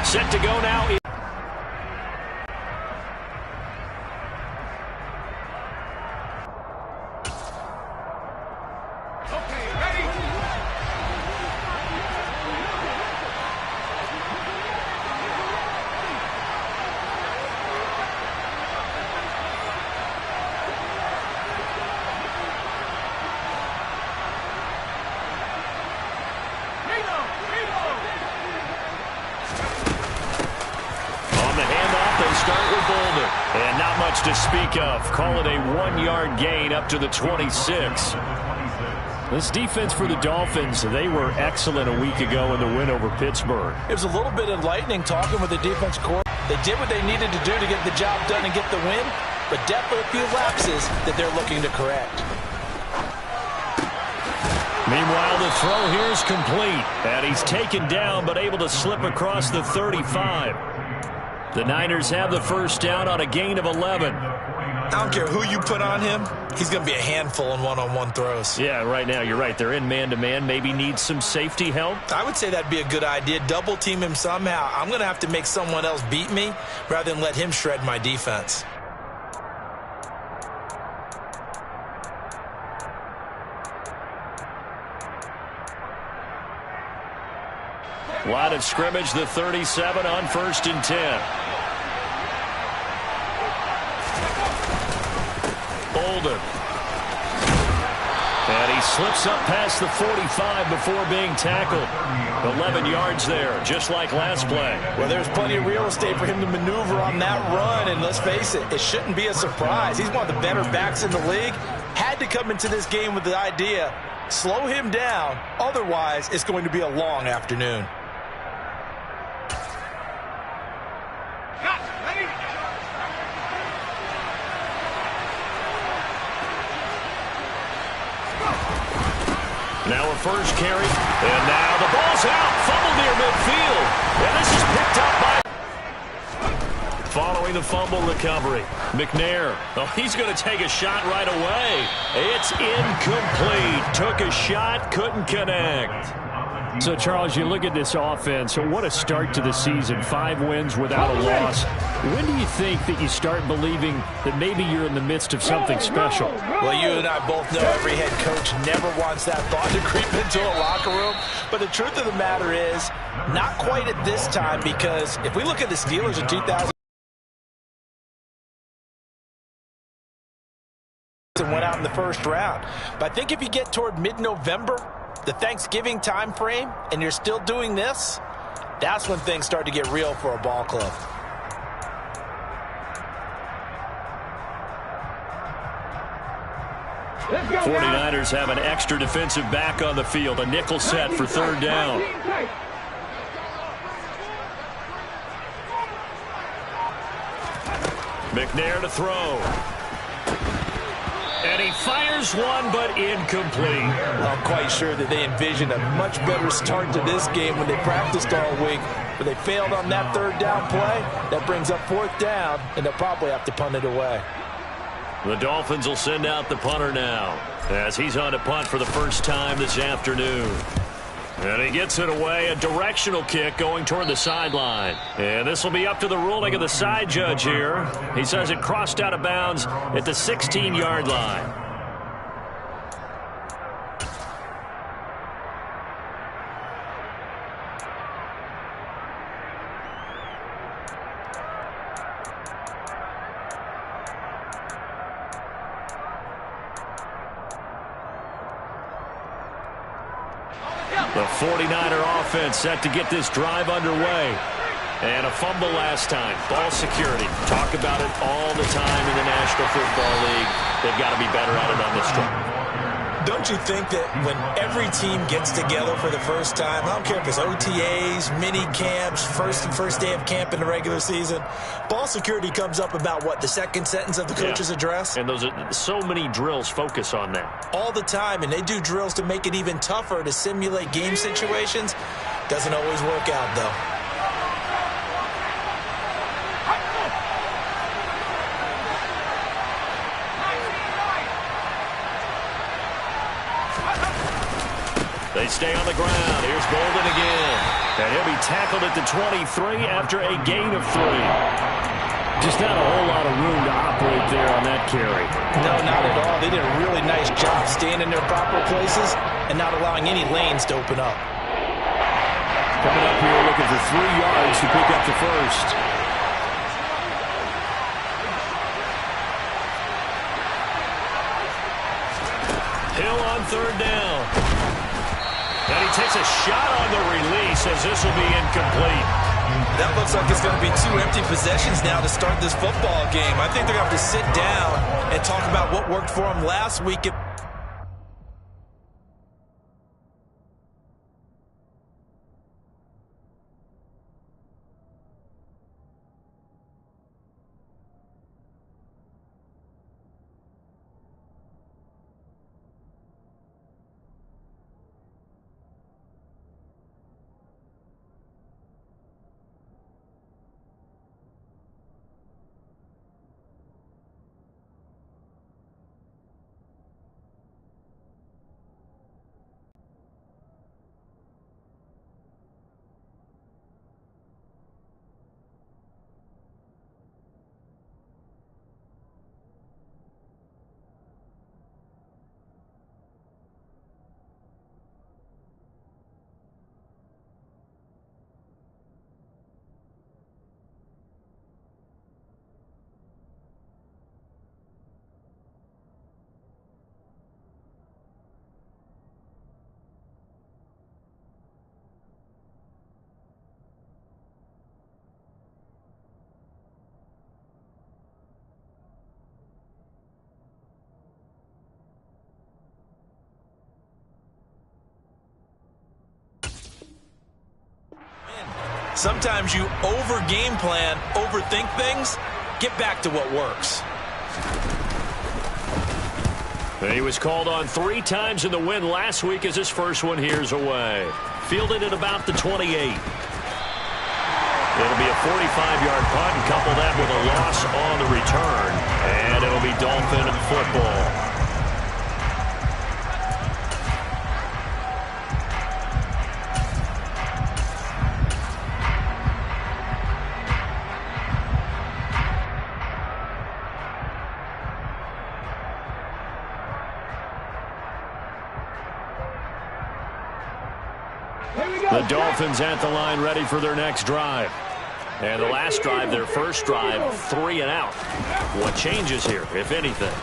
Set to go now. And not much to speak of. Call it a 1-yard gain up to the 26. This defense for the Dolphins, they were excellent a week ago in the win over Pittsburgh. It was a little bit enlightening talking with the defense core. They did what they needed to do to get the job done and get the win, but definitely a few lapses that they're looking to correct. Meanwhile, the throw here is complete, and he's taken down but able to slip across the 35. The Niners have the first down on a gain of 11. I don't care who you put on him. He's going to be a handful in one-on-one throws. Yeah, right now, you're right. They're in man-to-man. Maybe need some safety help. I would say that'd be a good idea. Double team him somehow. I'm going to have to make someone else beat me rather than let him shred my defense. Line of scrimmage, the 37 on 1st and 10. Bolden. And he slips up past the 45 before being tackled. 11 yards there, just like last play. Well, there's plenty of real estate for him to maneuver on that run, and let's face it, it shouldn't be a surprise. He's one of the better backs in the league. Had to come into this game with the idea, slow him down, otherwise it's going to be a long afternoon. Now a first carry, and now the ball's out, fumbled near midfield, and this is picked up by... Following the fumble recovery, McNair, he's going to take a shot right away. It's incomplete, took a shot, couldn't connect. So, Charles, you look at this offense, so what a start to the season, 5 wins without a loss. When do you think that you start believing that maybe you're in the midst of something special? Well, you and I both know every head coach never wants that thought to creep into a locker room. But the truth of the matter is, not quite at this time, because if we look at the Steelers in 2000, and went out in the first round. But I think if you get toward mid-November, the Thanksgiving time frame, and you're still doing this, that's when things start to get real for a ball club. The 49ers have an extra defensive back on the field, a nickel set for 3rd down. McNair to throw. And he fires one, but incomplete. I'm quite sure that they envisioned a much better start to this game when they practiced all week. But they failed on that 3rd down play. That brings up 4th down, and they'll probably have to punt it away. The Dolphins will send out the punter now, as he's on to punt for the first time this afternoon. And he gets it away, a directional kick going toward the sideline. And this will be up to the ruling of the side judge here. He says it crossed out of bounds at the 16-yard line. The 49er offense set to get this drive underway. And a fumble last time. Ball security. Talk about it all the time in the National Football League. They've got to be better at it on this drive. Don't you think that when every team gets together for the first time, I don't care if it's OTAs, mini camps, first day of camp in the regular season, ball security comes up about what, the second sentence of the coach's address? And those are so many drills focus on that. All the time, and they do drills to make it even tougher to simulate game situations. Doesn't always work out, though. They stay on the ground. Here's Bolden again. And he'll be tackled at the 23 after a gain of 3. Just not a whole lot of room to operate there on that carry. No, not at all. They did a really nice job staying in their proper places and not allowing any lanes to open up. Coming up here looking for 3 yards to pick up the first. Hill on 3rd down. And he takes a shot on the release as this will be incomplete. That looks like it's going to be 2 empty possessions now to start this football game. I think they're going to have to sit down and talk about what worked for them last week. Sometimes you over-game plan, overthink things. Get back to what works. He was called on 3 times in the win last week as his first one here's away. Fielded at about the 28. It'll be a 45-yard punt and couple that with a loss on the return. And it'll be Dolphin football. The Dolphins at the line ready for their next drive. And the last drive, their first drive, 3 and out. What changes here, if anything?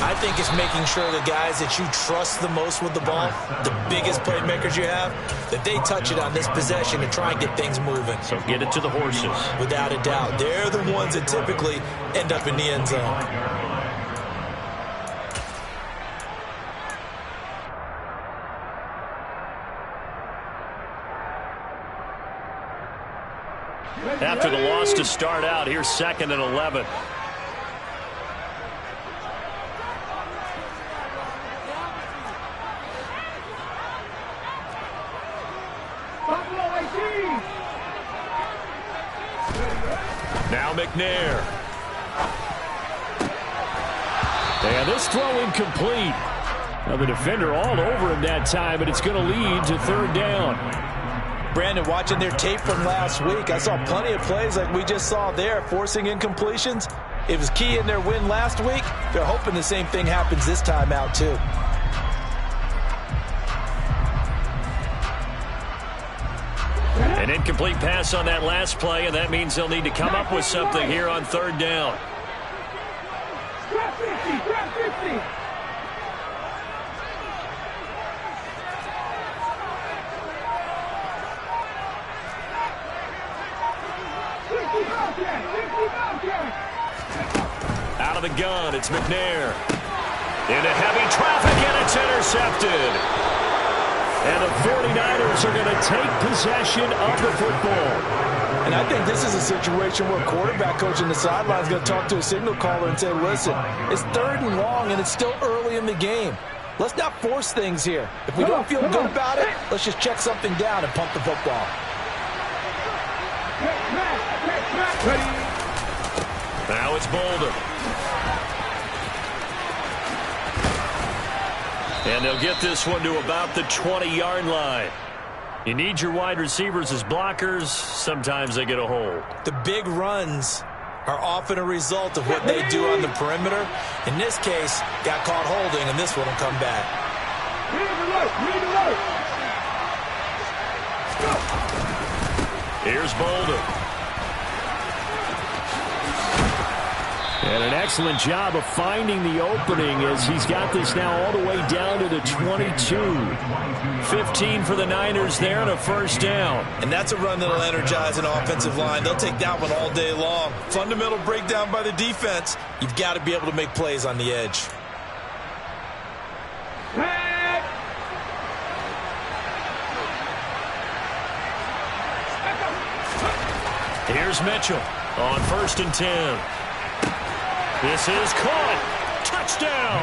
I think it's making sure the guys that you trust the most with the ball, the biggest playmakers you have, that they touch it on this possession and try and get things moving. So get it to the horses. Without a doubt. They're the ones that typically end up in the end zone. After the loss to start out, here's 2nd and 11. Now McNair. And this throw incomplete. Now the defender all over him that time, but it's going to lead to 3rd down. Brandon, watching their tape from last week, I saw plenty of plays like we just saw there, forcing incompletions. It was key in their win last week. They're hoping the same thing happens this time out, too. An incomplete pass on that last play, and that means they'll need to come up with something here on 3rd down. Out of the gun, it's McNair. Into heavy traffic, and it's intercepted. And the 49ers are going to take possession of the football. And I think this is a situation where a quarterback coach in the sideline is going to talk to a signal caller and say, listen, it's 3rd and long, and it's still early in the game. Let's not force things here. If we don't feel good about it, let's just check something down and pump the football. Now it's Boulder. And they'll get this one to about the 20-yard line. You need your wide receivers as blockers. Sometimes they get a hold. The big runs are often a result of what they do on the perimeter. In this case, got caught holding, and this one will come back. Here's Bolden. And an excellent job of finding the opening as he's got this now all the way down to the 22. 15 for the Niners there and a first down. And that's a run that'll energize an offensive line. They'll take that one all day long. Fundamental breakdown by the defense. You've got to be able to make plays on the edge. Here's Mitchell on 1st and 10. This is caught. Touchdown.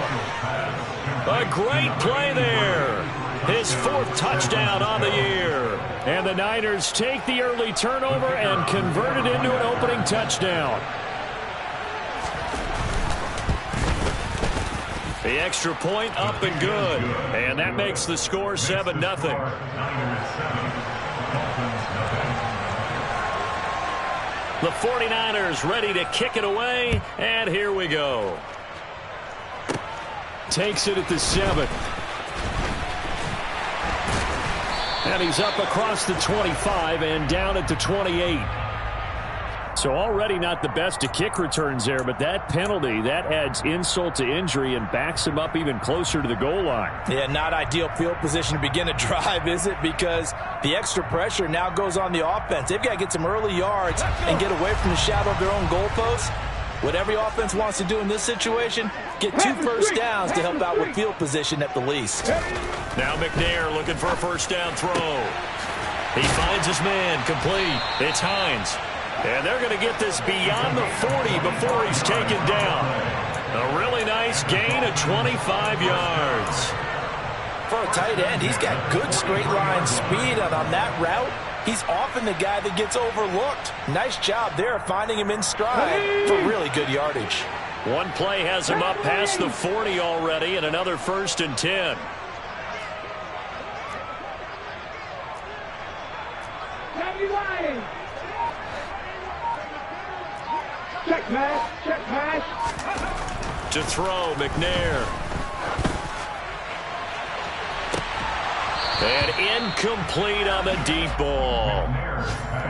A great play there. His 4th touchdown on the year. And the Niners take the early turnover and convert it into an opening touchdown. The extra point up and good. And that makes the score 7-0. The 49ers ready to kick it away, and here we go. Takes it at the 7. And he's up across the 25 and down at the 28. So already not the best of kick returns there, but that penalty, that adds insult to injury and backs him up even closer to the goal line. Yeah, not ideal field position to begin a drive, is it? Because the extra pressure now goes on the offense. They've got to get some early yards and get away from the shadow of their own goalposts. What every offense wants to do in this situation, get 2 first downs to help out with field position at the least. Now McNair looking for a first down throw. He finds his man, complete. It's Hines. And they're going to get this beyond the 40 before he's taken down. A really nice gain of 25 yards. For a tight end, he's got good straight line speed, and on that route, he's often the guy that gets overlooked. Nice job there finding him in stride for really good yardage. One play has him up past the 40 already, and another 1st and 10. Check pass, check pass. To throw, McNair. And incomplete on the deep ball.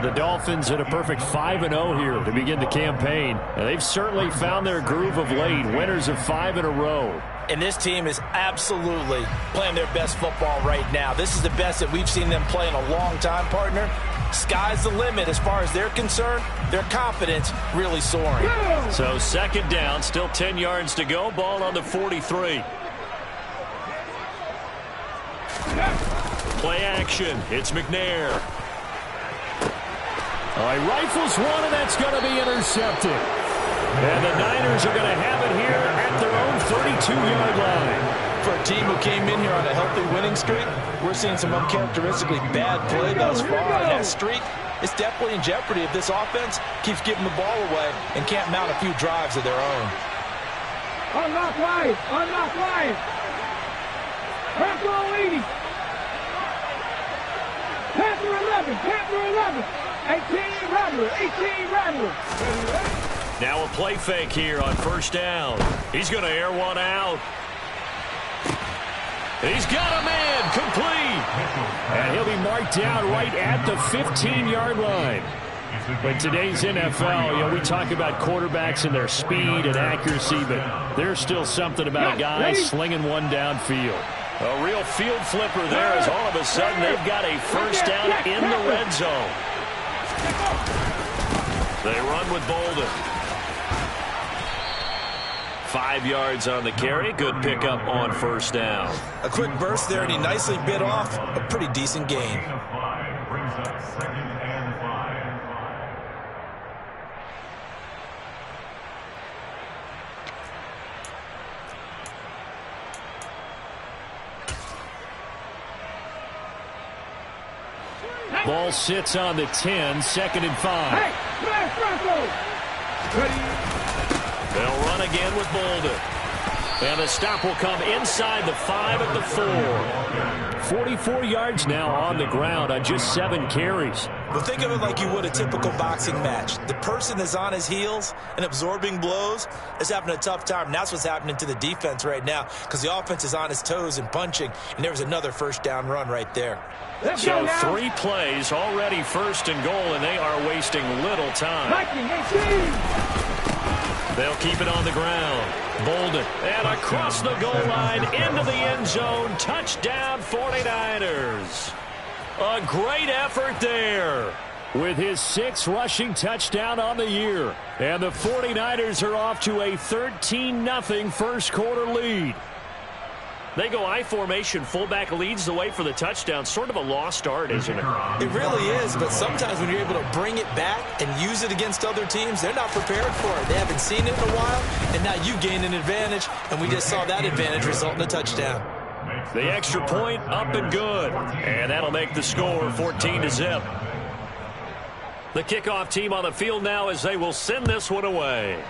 The Dolphins at a perfect 5-0 here to begin the campaign. And they've certainly found their groove of late. Winners of 5 in a row. And this team is absolutely playing their best football right now. This is the best that we've seen them play in a long time, partner. Sky's the limit as far as they're concerned. Their confidence really soaring. So 2nd down, still 10 yards to go. Ball on the 43. Play action. It's McNair. He rifles one, and that's going to be intercepted. And the Niners are going to have it here at their own 32-yard line. For a team who came in here on a healthy winning streak, we're seeing some uncharacteristically bad play thus far. And that streak is definitely in jeopardy if this offense keeps giving the ball away and can't mount a few drives of their own. Unlock line, unlock line. Panther 80. Panther 11, Panther 11. 18 Rattler, 18 Rattler. Now a play fake here on 1st down. He's going to air one out. He's got a man, complete. And he'll be marked down right at the 15-yard line. But today's NFL, we talk about quarterbacks and their speed and accuracy, but there's still something about a guy slinging one downfield. A real field flipper there as all of a sudden they've got a first down in the red zone. They run with Bolden. 5 yards on the carry. Good pickup on 1st down. A quick burst there, and he nicely bit off a pretty decent gain. Ball sits on the 10, 2nd and 5. They'll run again with Bolden. And the stop will come inside the 5 at the 4. 44 yards now on the ground on just 7 carries. But think of it like you would a typical boxing match. The person that's on his heels and absorbing blows is having a tough time. And that's what's happening to the defense right now because the offense is on his toes and punching. And there was another first down run right there. So 3 plays already 1st and goal, and they are wasting little time. They'll keep it on the ground. Bolden, and across the goal line into the end zone. Touchdown 49ers. A great effort there with his 6th rushing touchdown on the year. And the 49ers are off to a 13-0 first quarter lead. They go I formation. Fullback leads the way for the touchdown. Sort of a lost art, isn't it? It really is, but sometimes when you're able to bring it back and use it against other teams, they're not prepared for it. They haven't seen it in a while, and now you gain an advantage, and we just saw that advantage result in a touchdown. The extra point up and good, and that'll make the score 14-0. The kickoff team on the field now as they will send this one away.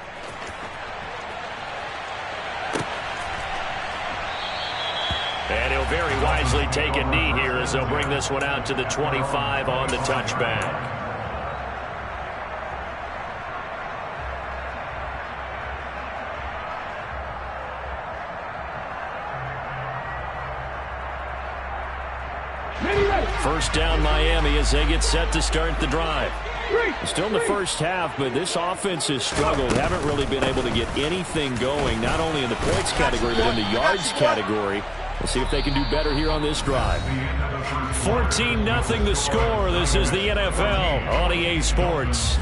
And he'll very wisely take a knee here as they'll bring this one out to the 25 on the touchback. First down Miami as they get set to start the drive. Still in the first half, but this offense has struggled. Haven't really been able to get anything going, not only in the points category, but in the yards category. We'll see if they can do better here on this drive. 14-0 the score. This is the NFL on EA Sports.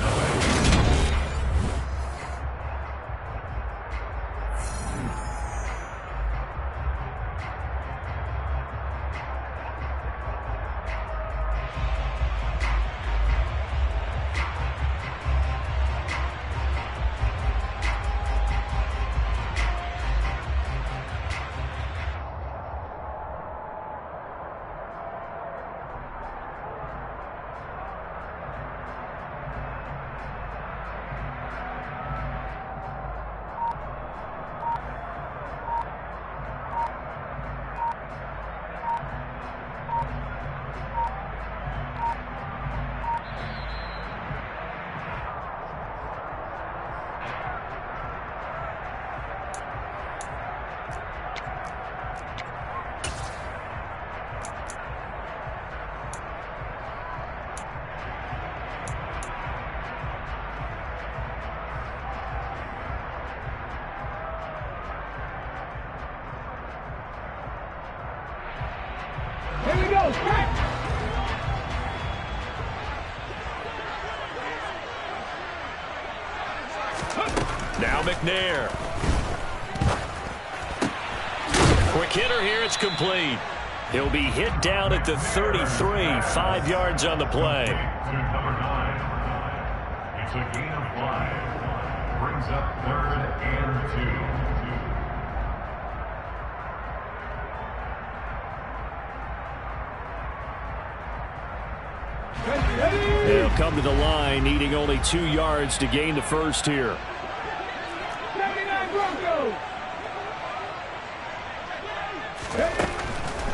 Here we go, strike! Now McNair. Quick hitter here, it's complete. He'll be hit down at the 33, 5 yards on the play. Number 9. It's a gain of 5. Brings up 3rd and 2. They'll come to the line, needing only 2 yards to gain the first here. 79 Broncos.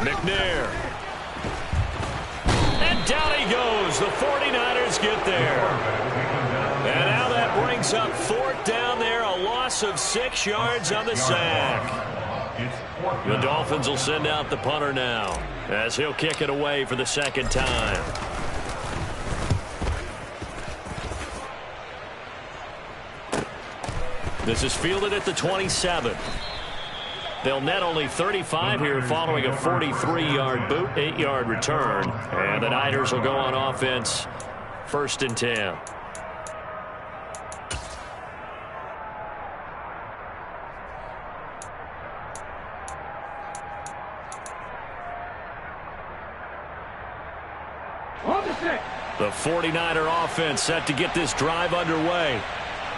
McNair. And down he goes. The 49ers get there. And now that brings up 4th down there. A loss of 6 yards on the sack. The Dolphins will send out the punter now as he'll kick it away for the 2nd time. This is fielded at the 27. They'll net only 35 here following a 43-yard boot, 8-yard return. And the Niners will go on offense, 1st and 10. The 49er offense set to get this drive underway.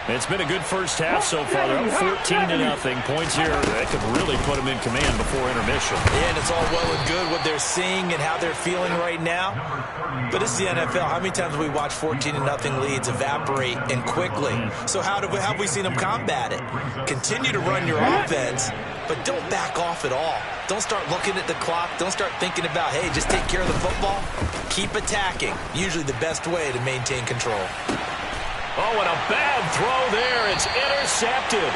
It's been a good first half so far. They're up 14-0. Points here that could really put them in command before intermission. Yeah, and it's all well and good what they're seeing and how they're feeling right now. But it's the NFL. How many times have we watched 14-0 leads evaporate and quickly? So how have we seen them combat it? Continue to run your offense but don't back off at all. Don't start looking at the clock. Don't start thinking about, hey, just take care of the football. Keep attacking. Usually the best way to maintain control. Oh, and a bad throw there. It's intercepted.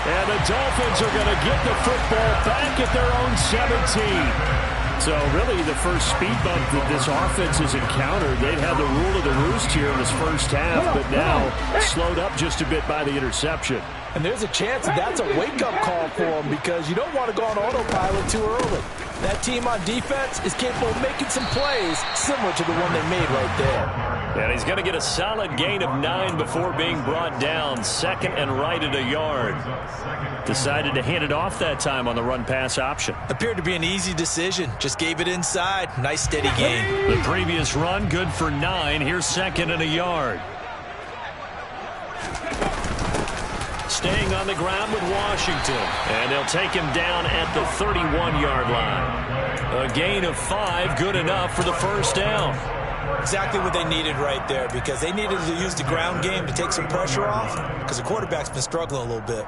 And the Dolphins are going to get the football back at their own 17. So really the first speed bump that this offense has encountered, they'd have the rule of the roost here in this first half, but now slowed up just a bit by the interception. And there's a chance that's a wake-up call for them because you don't want to go on autopilot too early. That team on defense is capable of making some plays similar to the one they made right there. And he's going to get a solid gain of 9 before being brought down. Second and right at a yard. Decided to hand it off that time on the run-pass option. Appeared to be an easy decision. Just gave it inside. Nice, steady gain. The previous run, good for 9. Here's second and a yard. Staying on the ground with Washington. And they'll take him down at the 31-yard line. A gain of 5, good enough for the first down. Exactly what they needed right there because they needed to use the ground game to take some pressure off because the quarterback's been struggling a little bit.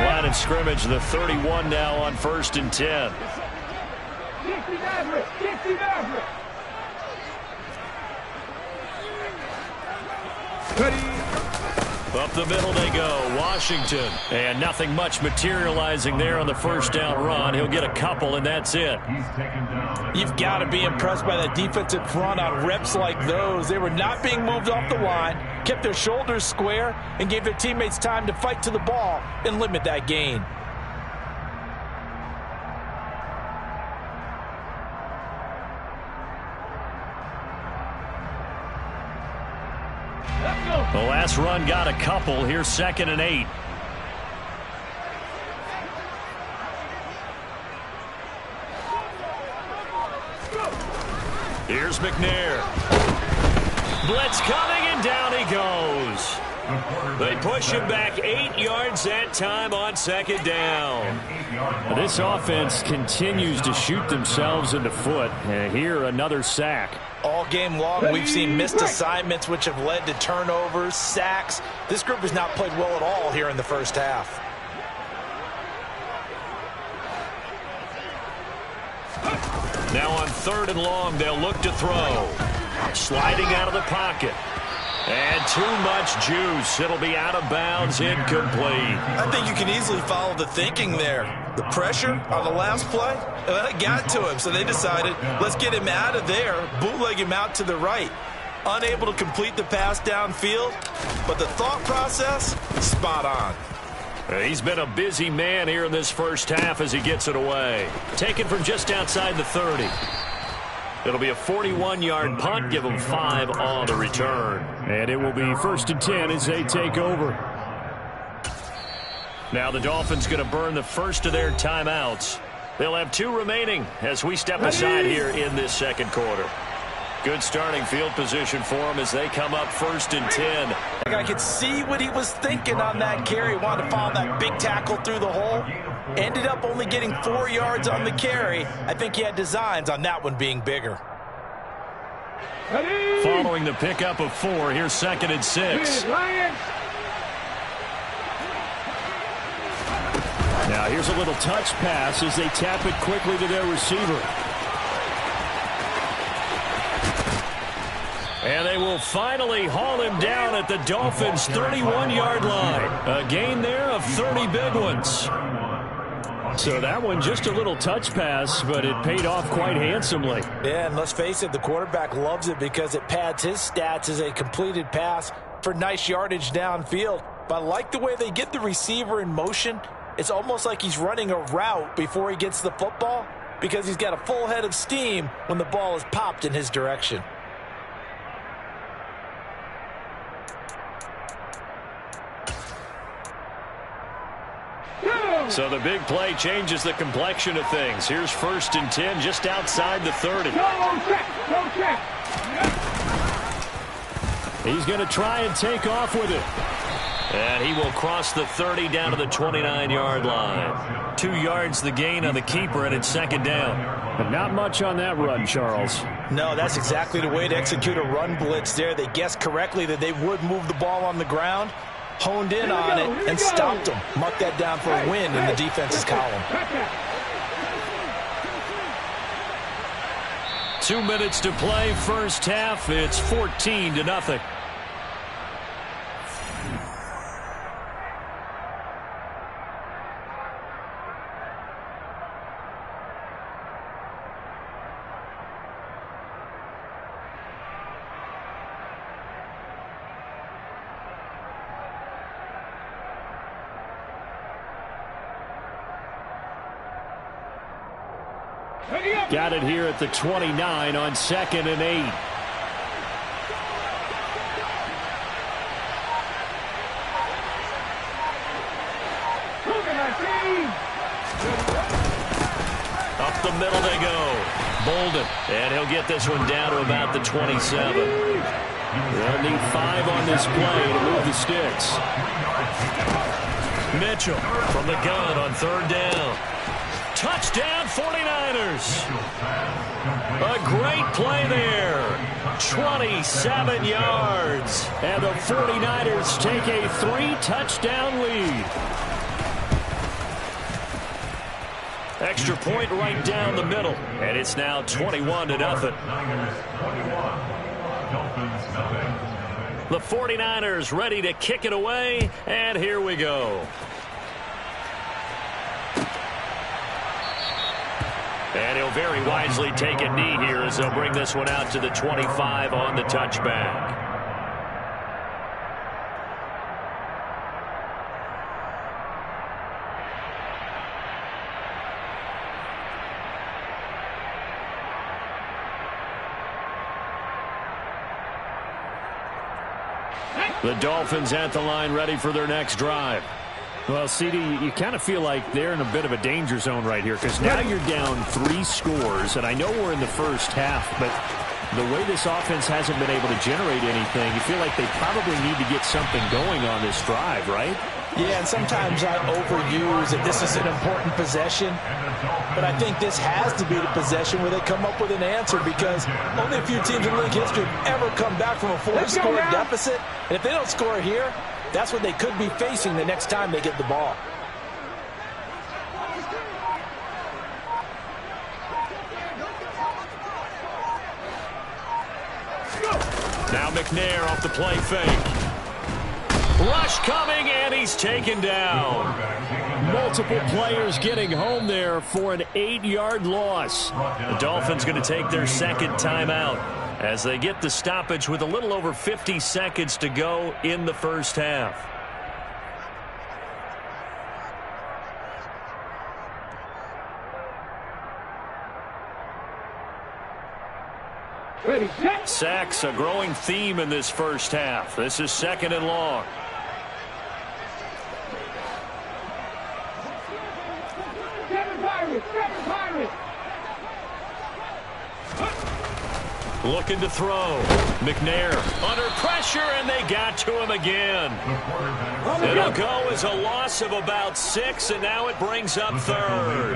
Line of scrimmage, the 31 now on 1st and 10. Up the middle they go, Washington. And nothing much materializing there on the first down run. He'll get a couple, and that's it. You've got to be impressed by that defensive front on reps like those. They were not being moved off the line, kept their shoulders square, and gave their teammates time to fight to the ball and limit that gain. The last run got a couple. Here's 2nd and 8. Here's McNair. Blitz coming, and down he goes. They push him back 8 yards that time on 2nd down. This offense continues to shoot themselves in the foot. And here, another sack. All game long, we've seen missed assignments which have led to turnovers, sacks. This group has not played well at all here in the first half. Now on 3rd and long, they'll look to throw. Sliding out of the pocket. And too much juice. It'll be out of bounds, incomplete. I think you can easily follow the thinking there. The pressure on the last play, that got to him. So they decided, let's get him out of there, bootleg him out to the right. Unable to complete the pass downfield, but the thought process, spot on. He's been a busy man here in this first half as he gets it away. Taken from just outside the 30. It'll be a 41-yard punt, give them 5 on the return. And it will be 1st and 10 as they take over. Now the Dolphins going to burn the first of their timeouts. They'll have 2 remaining as we step aside here in this second quarter. Good starting field position for them as they come up 1st and 10. I could see what he was thinking on that carry. Wanted to follow that big tackle through the hole. Ended up only getting 4 yards on the carry. I think he had designs on that one being bigger. Following the pickup of 4, here's 2nd and 6. Now here's a little touch pass as they tap it quickly to their receiver. And they will finally haul him down at the Dolphins' 31-yard line. A gain there of 30 big ones. So that one just a little touch pass, but it paid off quite handsomely. Yeah, and let's face it, the quarterback loves it because it pads his stats as a completed pass for nice yardage downfield. But I like the way they get the receiver in motion. It's almost like he's running a route before he gets the football because he's got a full head of steam when the ball is popped in his direction. So the big play changes the complexion of things. Here's 1st and 10 just outside the 30. He's going to try and take off with it. And he will cross the 30 down to the 29-yard line. 2 yards the gain on the keeper, and it's second down. But not much on that run, Charles. No, that's exactly the way to execute a run blitz there. They guessed correctly that they would move the ball on the ground, honed in on it, and stopped them. Mark that down for a win in the defense's column. 2 minutes to play, first half. It's 14-0. Got it here at the 29 on 2nd and 8. Up the middle they go. Bolden, and he'll get this one down to about the 27. They'll need 5 on this play to move the sticks. Mitchell from the gun on 3rd down. Touchdown 49ers. A great play there. 27 yards. And the 49ers take a 3-touchdown lead. Extra point right down the middle. And it's now 21-0. The 49ers ready to kick it away. And here we go. And he'll very wisely take a knee here as they'll bring this one out to the 25 on the touchback. The Dolphins at the line ready for their next drive. Well, CD, you kind of feel like they're in a bit of a danger zone right here because now you're down 3 scores, and I know we're in the first half, but the way this offense hasn't been able to generate anything, you feel like they probably need to get something going on this drive, right? Yeah, and sometimes I overuse it. This is an important possession, but I think this has to be the possession where they come up with an answer because only a few teams in league history have ever come back from a 4-score deficit, and if they don't score here, that's what they could be facing the next time they get the ball. Now McNair off the play fake. Rush coming, and he's taken down. Multiple players getting home there for an 8-yard loss. The Dolphins going to take their second timeout as they get the stoppage with a little over 50 seconds to go in the first half. Ready, set. Sacks, a growing theme in this first half. This is 2nd and long. Seven Pirates. Looking to throw. McNair under pressure, and they got to him again. It'll go as a loss of about 6, and now it brings up 3rd.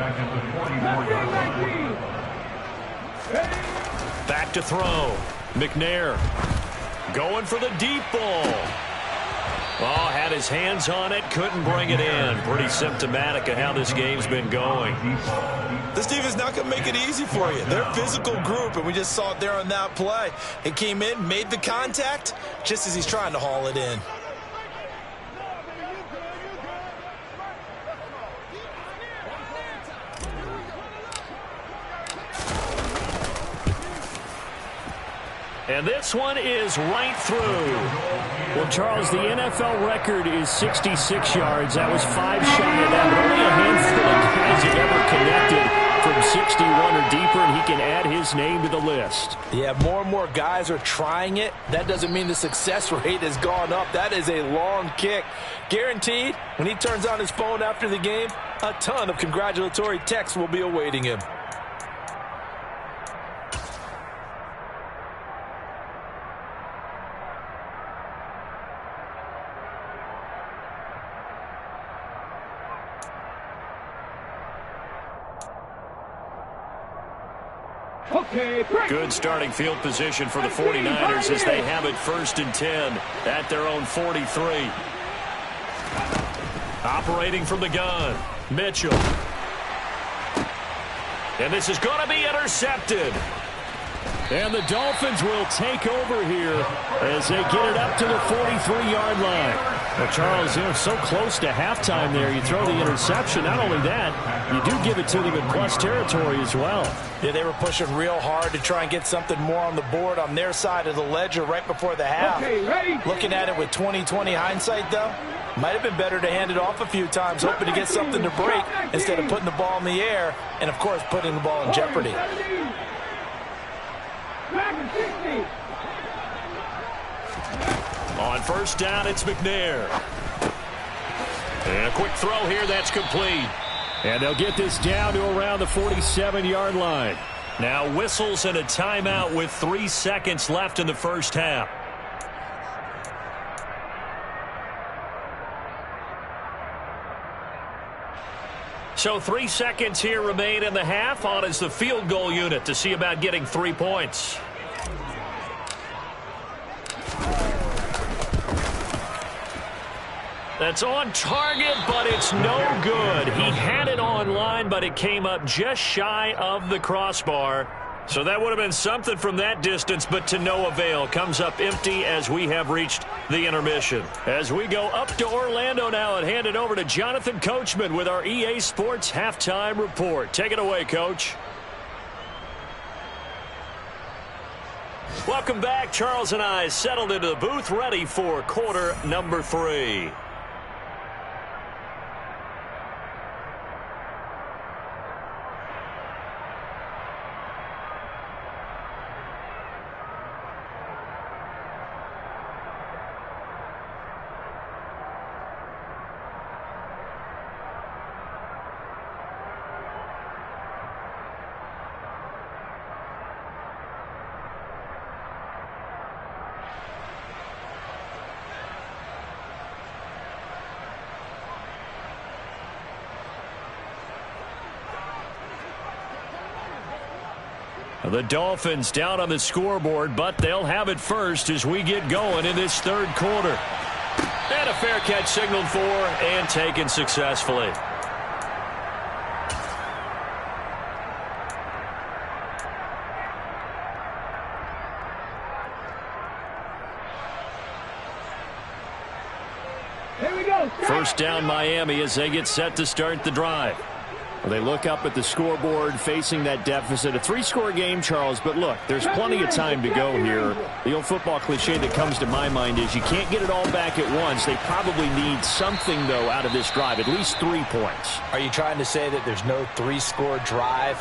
Back to throw. McNair going for the deep ball. Oh, had his hands on it, couldn't bring it in. Pretty symptomatic of how this game's been going. This defense not going to make it easy for you. They're a physical group, and we just saw it there on that play. It came in, made the contact, just as he's trying to haul it in. And this one is right through. Well, Charles, the NFL record is 66 yards. That was 5 shy of that. But only a handful of guys have ever connected from 61 or deeper, and he can add his name to the list. Yeah, more and more guys are trying it. That doesn't mean the success rate has gone up. That is a long kick. Guaranteed, when he turns on his phone after the game, a ton of congratulatory texts will be awaiting him. Okay, break. Good starting field position for the 49ers as they have it 1st and 10 at their own 43. Operating from the gun, Mitchell. And this is going to be intercepted. And the Dolphins will take over here as they get it up to the 43-yard line. Well, Charles, so close to halftime there. You throw the interception. Not only that, you do give it to them in plus territory as well. Yeah, they were pushing real hard to try and get something more on the board on their side of the ledger right before the half. Okay, ready? Looking at it with 20/20 hindsight, though, might have been better to hand it off a few times, hoping to get something to break instead of putting the ball in the air and, of course, putting the ball in jeopardy. On 1st down, it's McNair. And a quick throw here, that's complete. And they'll get this down to around the 47-yard line. Now whistles and a timeout with 3 seconds left in the 1st half. So 3 seconds here remain in the half. On is the field goal unit to see about getting 3 points. That's on target, but it's no good. He had it on line, but it came up just shy of the crossbar. So that would have been something from that distance, but to no avail. Comes up empty as we have reached the intermission. As we go up to Orlando now and hand it over to Jonathan Coachman with our EA Sports Halftime Report. Take it away, Coach. Welcome back. Charles and I settled into the booth, ready for quarter number 3. The Dolphins down on the scoreboard, but they'll have it first as we get going in this 3rd quarter. And a fair catch signaled for and taken successfully. Here we go. 1st down Miami as they get set to start the drive. Well, they look up at the scoreboard facing that deficit. A 3-score game, Charles, but look, there's plenty of time to go here. The old football cliche that comes to my mind is you can't get it all back at once. They probably need something, though, out of this drive, at least 3 points. Are you trying to say that there's no 3-score drive?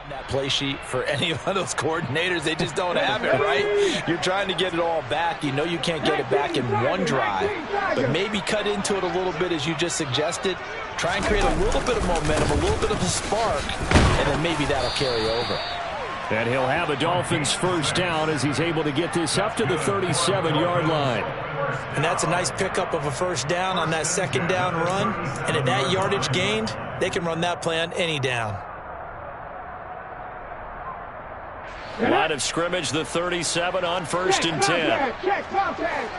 That play sheet for any of those coordinators, they just don't have it, right? You're trying to get it all back. You know you can't get it back in one drive, but maybe cut into it a little bit as you just suggested. Try and create a little bit of momentum, a little bit of a spark, and then maybe that'll carry over. And he'll have a Dolphins 1st down as he's able to get this up to the 37-yard line. And that's a nice pickup of a 1st down on that 2nd down run. And at that yardage gained, they can run that play on any down. Line of scrimmage, the 37 on 1st and 10. Check contact.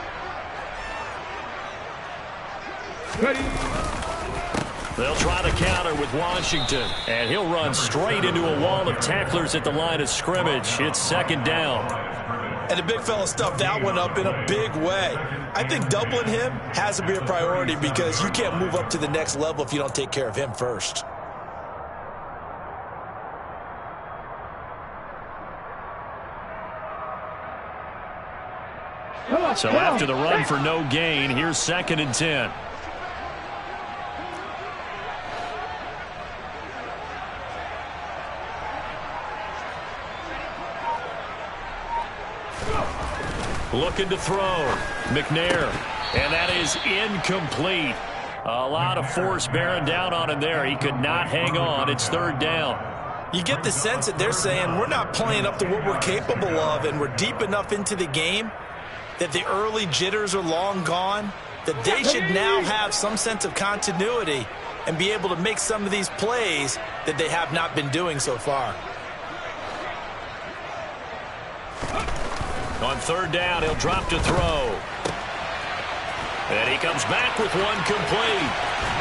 Ready. They'll try the counter with Washington. And he'll run straight into a wall of tacklers at the line of scrimmage. It's second down. And the big fella stuffed that one up in a big way. I think doubling him has to be a priority because you can't move up to the next level if you don't take care of him first. So after the run for no gain, here's 2nd and 10. Looking to throw. McNair. And that is incomplete. A lot of force bearing down on him there. He could not hang on. It's 3rd down. You get the sense that they're saying we're not playing up to what we're capable of, and we're deep enough into the game that the early jitters are long gone, that they should now have some sense of continuity and be able to make some of these plays that they have not been doing so far. On 3rd down, he'll drop to throw. And he comes back with one complete.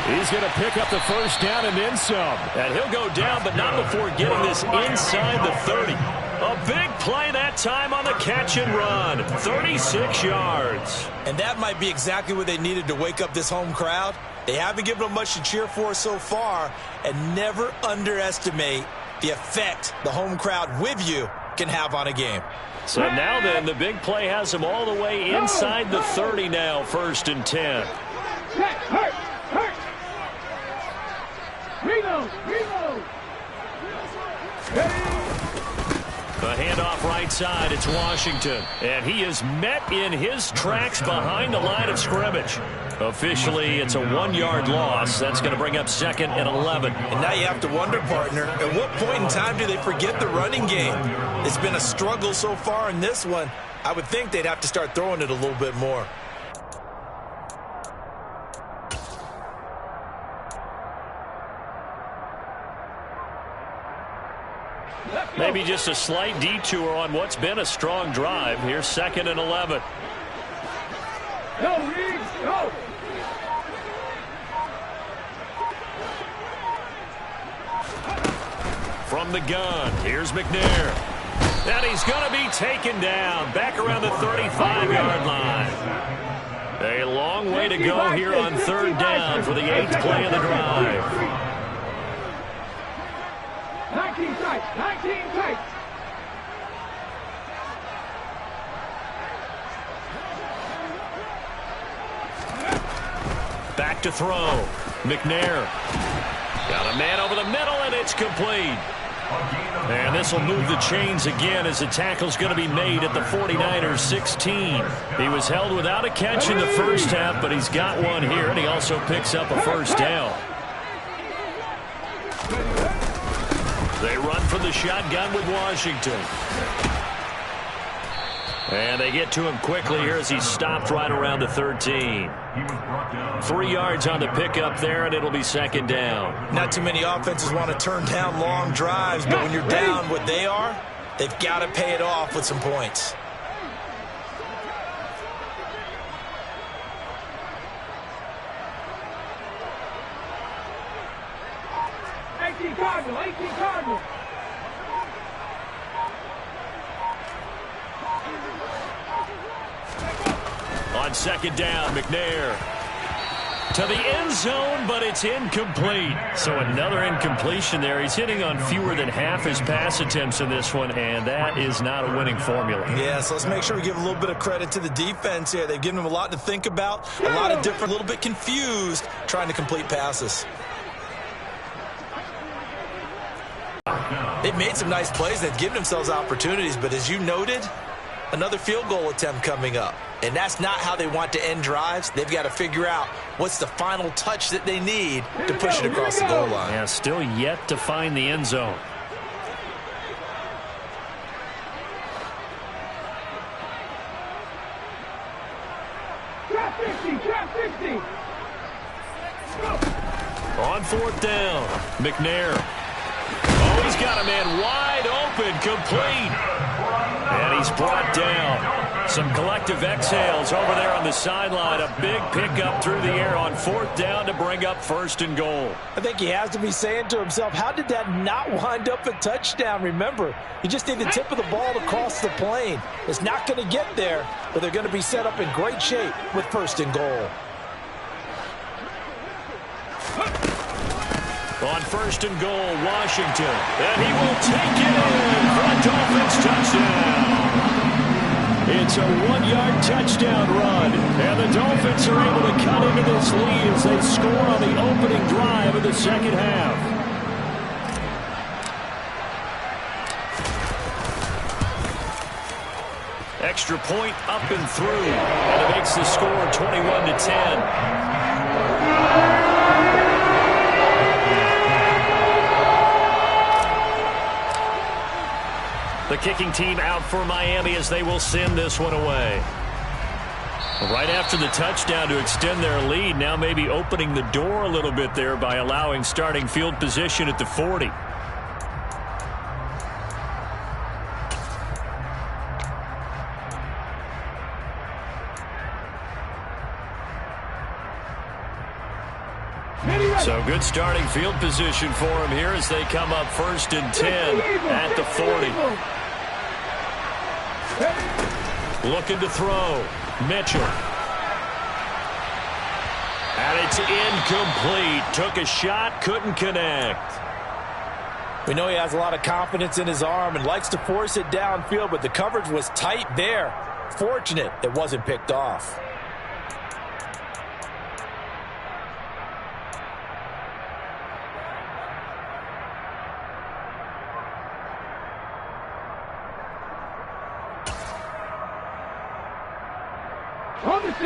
He's going to pick up the 1st down and then some. And he'll go down, but not before getting this inside the 30. A big play that time on the catch and run. 36 yards. And that might be exactly what they needed to wake up this home crowd. They haven't given them much to cheer for so far, and never underestimate the effect the home crowd with you can have on a game. So now then, the big play has him all the way inside the 30 now, 1st and 10. Hurt. Reload. The handoff right side, it's Washington. And he is met in his tracks behind the line of scrimmage. Officially, it's a 1-yard loss. That's going to bring up 2nd and 11. And now you have to wonder, partner, at what point in time do they forget the running game? It's been a struggle so far in this one. I would think they'd have to start throwing it a little bit more. Maybe just a slight detour on what's been a strong drive. Here's 2nd and 11. Go, Reeves, go. From the gun, here's McNair. And he's going to be taken down back around the 35-yard line. A long way to go here on 3rd down for the 8th play of the drive. 19 tight. Back to throw. McNair. Got a man over the middle, and it's complete. And this will move the chains again as the tackle's going to be made at the 49ers 16. He was held without a catch in the first half, but he's got one here, and he also picks up a 1st down. They run from the shotgun with Washington. And they get to him quickly here as he's stopped right around the 13. 3 yards on the pickup there, and it'll be 2nd down. Not too many offenses want to turn down long drives, but when you're down what they are, they've got to pay it off with some points. Cardinal. On 2nd down, McNair to the end zone, but it's incomplete. So another incompletion there. He's hitting on fewer than half his pass attempts in this one, and that is not a winning formula. Yeah, so let's make sure we give a little bit of credit to the defense here. They've given him a lot to think about, a lot of different, a little bit confused trying to complete passes. They've made some nice plays. They've given themselves opportunities, but as you noted, another field goal attempt coming up. And that's not how they want to end drives. They've got to figure out what's the final touch that they need to push it across the goal line. Yeah, still yet to find the end zone. Trap 50. On 4th down, McNair. Oh, he's got a man wide open, complete. And he's brought down. Some collective exhales over there on the sideline. A big pickup through the air on 4th down to bring up 1st and goal. I think he has to be saying to himself, how did that not wind up a touchdown? Remember, you just need the tip of the ball to cross the plane. It's not going to get there, but they're going to be set up in great shape with 1st and goal. On 1st and goal, Washington. And he will take it in for a Dolphins touchdown. It's a 1-yard touchdown run. And the Dolphins are able to cut into this lead as they score on the opening drive of the second half. Extra point up and through. And it makes the score 21-10. The kicking team out for Miami as they will send this one away. Right after the touchdown to extend their lead, now maybe opening the door a little bit there by allowing starting field position at the 40. So good starting field position for him here as they come up 1st and 10 at the 40. Looking to throw. Mitchell. And it's incomplete. Took a shot, couldn't connect. We know he has a lot of confidence in his arm and likes to force it downfield, but the coverage was tight there. Fortunate it wasn't picked off.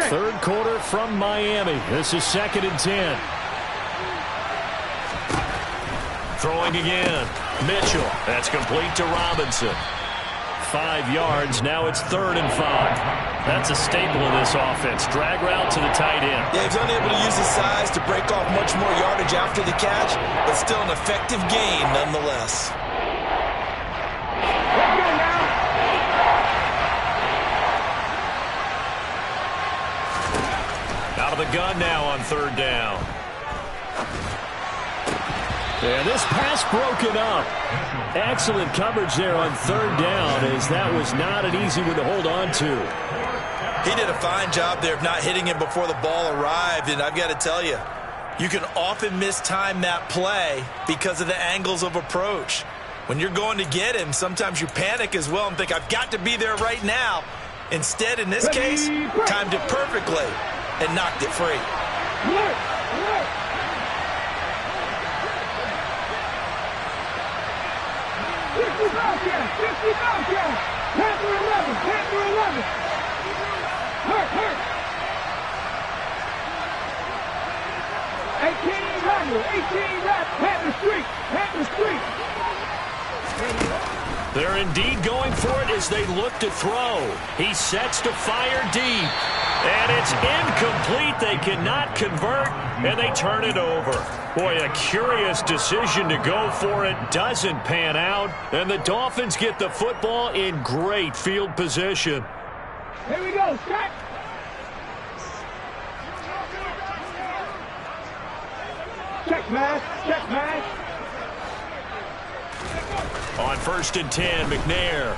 Third quarter from Miami. This is 2nd and 10. Throwing again. Mitchell. That's complete to Robinson. 5 yards. Now it's 3rd and 5. That's a staple of this offense. Drag route to the tight end. Yeah, he's unable to use his size to break off much more yardage after the catch, but still an effective gain nonetheless. Out of the gun now on 3rd down. And this pass broken up. Excellent coverage there on 3rd down, as that was not an easy one to hold on to. He did a fine job there of not hitting him before the ball arrived, and I've got to tell you, you can often mistime that play because of the angles of approach. When you're going to get him, sometimes you panic as well and think, I've got to be there right now. Instead, in this case, timed it perfectly and knocked it free. Hurt. 18 left. Panther Street. They're indeed going for it as they look to throw. He sets to fire deep. And it's incomplete. They cannot convert, and they turn it over. Boy, a curious decision to go for it. Doesn't pan out, and the Dolphins get the football in great field position. Here we go, Scott. Check man. On 1st and 10, McNair.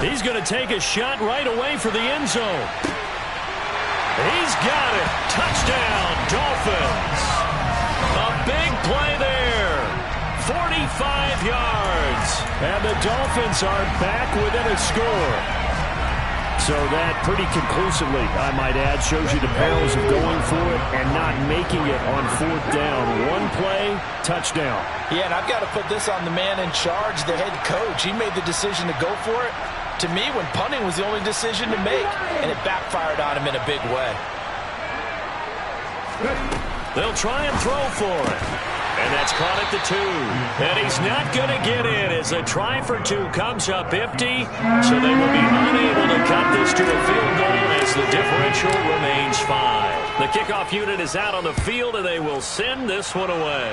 He's going to take a shot right away for the end zone. He's got it. Touchdown, Dolphins. A big play there. 45 yards. And the Dolphins are back within a score. So that pretty conclusively, I might add, shows you the perils of going for it and not making it on 4th down. One play, touchdown. Yeah, and I've got to put this on the man in charge, the head coach. He made the decision to go for it. To me, when punting was the only decision to make, and it backfired on him in a big way. They'll try and throw for it. And that's caught at the 2. And he's not going to get in as the try for 2 comes up empty. So they will be unable to cut this to a field goal as the differential remains 5. The kickoff unit is out on the field, and they will send this one away.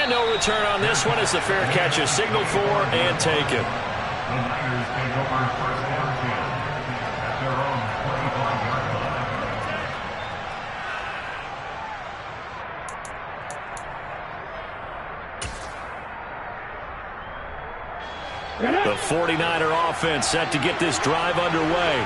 And no return on this one as the fair catch is signaled for and taken. The Niners take over 1st and 10. The 49er offense set to get this drive underway.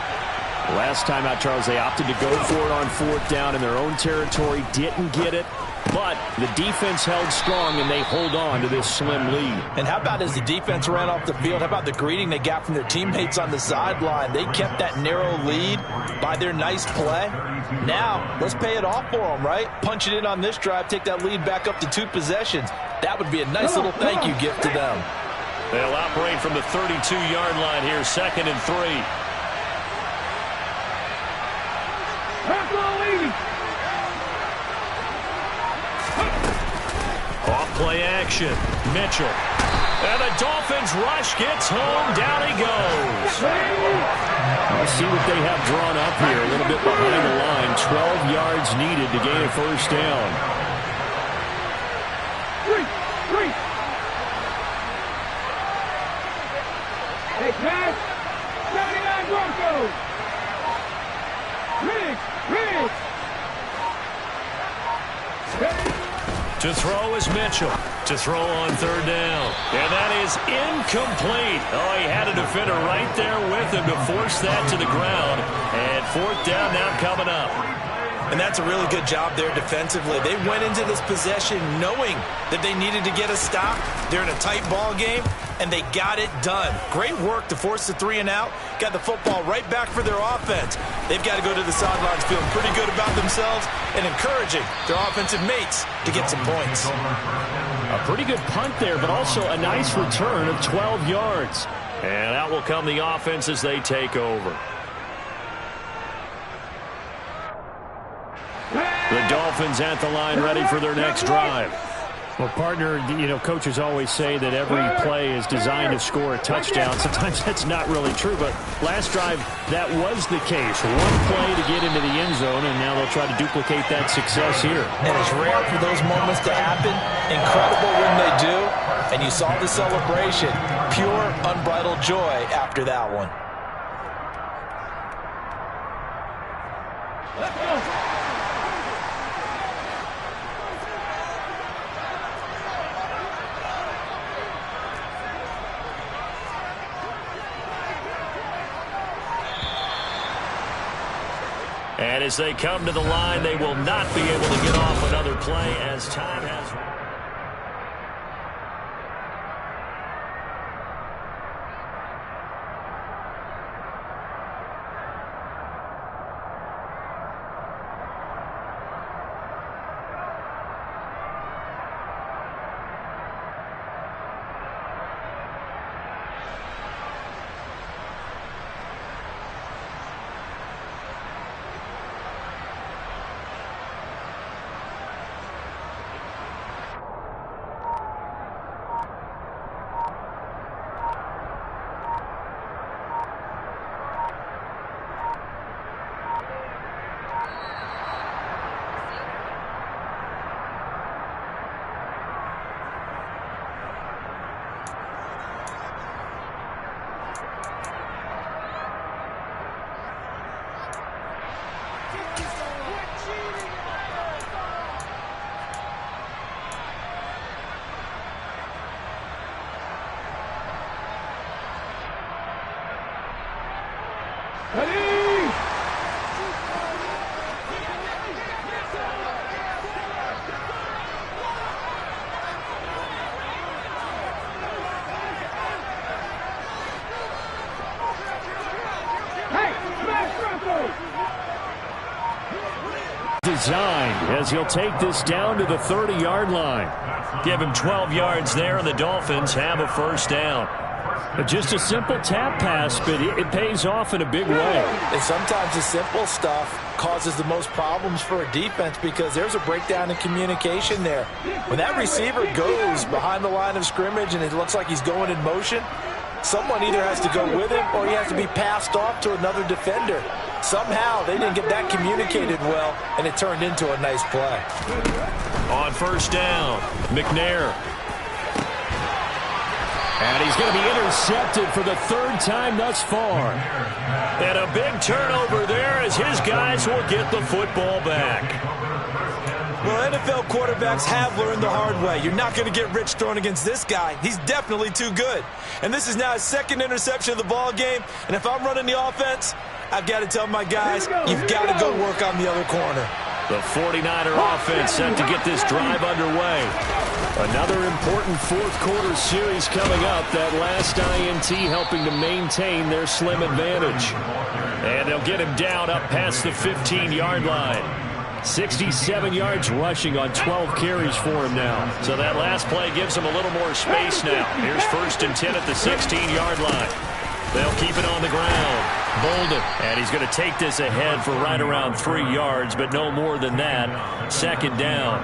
Last time out, Charles, they opted to go for it on fourth down in their own territory. Didn't get it, but the defense held strong, and they hold on to this slim lead. And how about as the defense ran off the field, how about the greeting they got from their teammates on the sideline? They kept that narrow lead by their nice play. Now, let's pay it off for them, right? Punch it in on this drive, take that lead back up to 2 possessions. That would be a nice little thank you gift to them. They'll operate from the 32-yard line here, 2nd and 3. Off play action. Mitchell. And the Dolphins rush gets home. Down he goes. Let's see what they have drawn up here. A little bit behind the line. 12 yards needed to gain a first down. Hey, pass. 79 Broncos. Riggs. To throw is Mitchell. To throw on 3rd down. And that is incomplete. Oh, he had a defender right there with him to force that to the ground. And 4th down now coming up. And that's a really good job there defensively. They went into this possession knowing that they needed to get a stop. They're in a tight ball game, and they got it done. Great work to force the 3 and out. Got the football right back for their offense. They've got to go to the sidelines feeling pretty good about themselves and encouraging their offensive mates to get some points. A pretty good punt there, but also a nice return of 12 yards. And out will come the offense as they take over. The Dolphins at the line ready for their next drive. Well, partner, you know, coaches always say that every play is designed to score a touchdown. Sometimes that's not really true, but last drive, that was the case. One play to get into the end zone, and now they'll try to duplicate that success here. And it's rare for those moments to happen. Incredible when they do. And you saw the celebration. Pure, unbridled joy after that one. Let's go. And as they come to the line, they will not be able to get off another play as time has run. Designed as he'll take this down to the 30-yard line. Give him 12 yards there, and the Dolphins have a first down. Just a simple tap pass, but it pays off in a big way. And sometimes the simple stuff causes the most problems for a defense because there's a breakdown in communication there. When that receiver goes behind the line of scrimmage and it looks like he's going in motion, someone either has to go with him or he has to be passed off to another defender. Somehow they didn't get that communicated well, and it turned into a nice play. On first down, McNair. And he's going to be intercepted for the 3rd time thus far. And a big turnover there as his guys will get the football back. Well, NFL quarterbacks have learned the hard way. You're not going to get rich throwing against this guy. He's definitely too good. And this is now his second interception of the ball game. And if I'm running the offense, I've got to tell my guys, you've got to go work on the other corner. The 49er offense set to get this drive underway. Another important fourth-quarter series coming up. That last INT helping to maintain their slim advantage. And they'll get him down up past the 15-yard line. 67 yards rushing on 12 carries for him now. So that last play gives him a little more space now. Here's 1st and 10 at the 16-yard line. They'll keep it on the ground. Bolden, and he's going to take this ahead for right around 3 yards, but no more than that. 2nd down.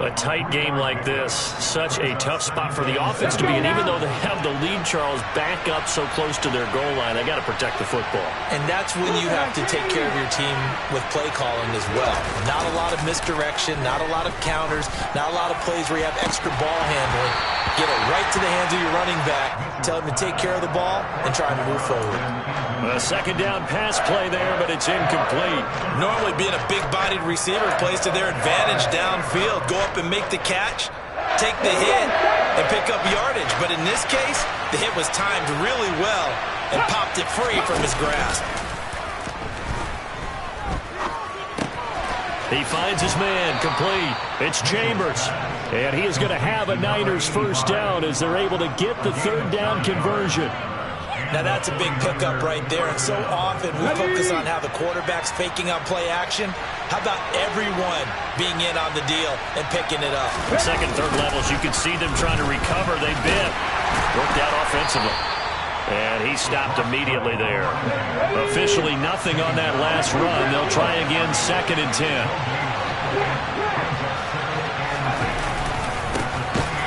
A tight game like this, such a tough spot for the offense to be in. Even though they have the lead, Charles, back up so close to their goal line, they got to protect the football. And that's when you have to take care of your team with play calling as well. Not a lot of misdirection, not a lot of counters, not a lot of plays where you have extra ball handling. Get it right to the hands of your running back. Tell him to take care of the ball and try to move forward. A 2nd down pass play there, but it's incomplete. Normally being a big-bodied receiver plays to their advantage downfield. Go up and make the catch, take the hit, and pick up yardage. But in this case, the hit was timed really well and popped it free from his grasp. He finds his man, complete. It's Chambers. And he is going to have a Niners 1st down as they're able to get the 3rd down conversion. Now that's a big pickup right there, and so often we focus on how the quarterback's faking out play action. How about everyone being in on the deal and picking it up? 2nd, 3rd levels, you can see them trying to recover. They bit. Worked out offensively. And he stopped immediately there. Officially nothing on that last run. They'll try again, 2nd and 10.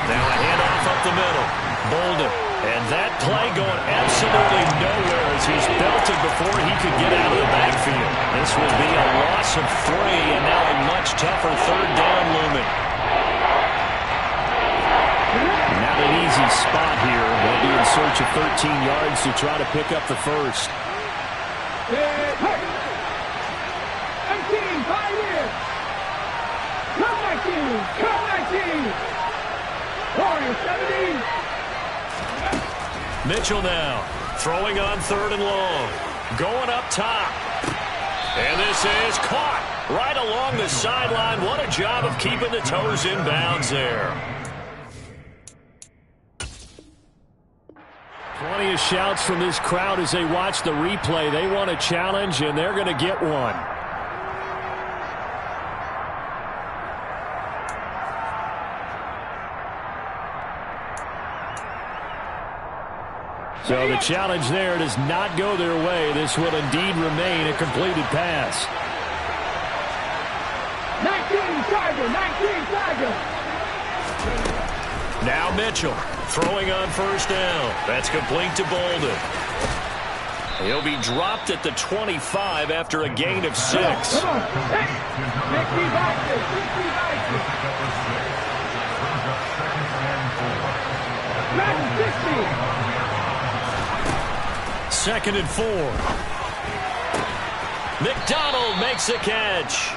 Now a handoff up the middle. Bolden. And that play going absolutely nowhere as he's belted before he could get out of the backfield. This will be a loss of 3, and now a much tougher 3rd down looming. Not an easy spot here. They'll be in search of 13 yards to try to pick up the 1st. 18, 5 years. Come 19. Warriors 17. Mitchell now throwing on 3rd and long. Going up top. And this is caught right along the sideline. What a job of keeping the toes in bounds there. Plenty of shouts from this crowd as they watch the replay. They want a challenge, and they're going to get one. So the challenge there does not go their way. This will indeed remain a completed pass. 19 Tiger. Now Mitchell throwing on 1st down. That's complete to Bolden. He'll be dropped at the 25 after a gain of 6. Come on. Hey. 60. 2nd and 4. McDonald makes a catch.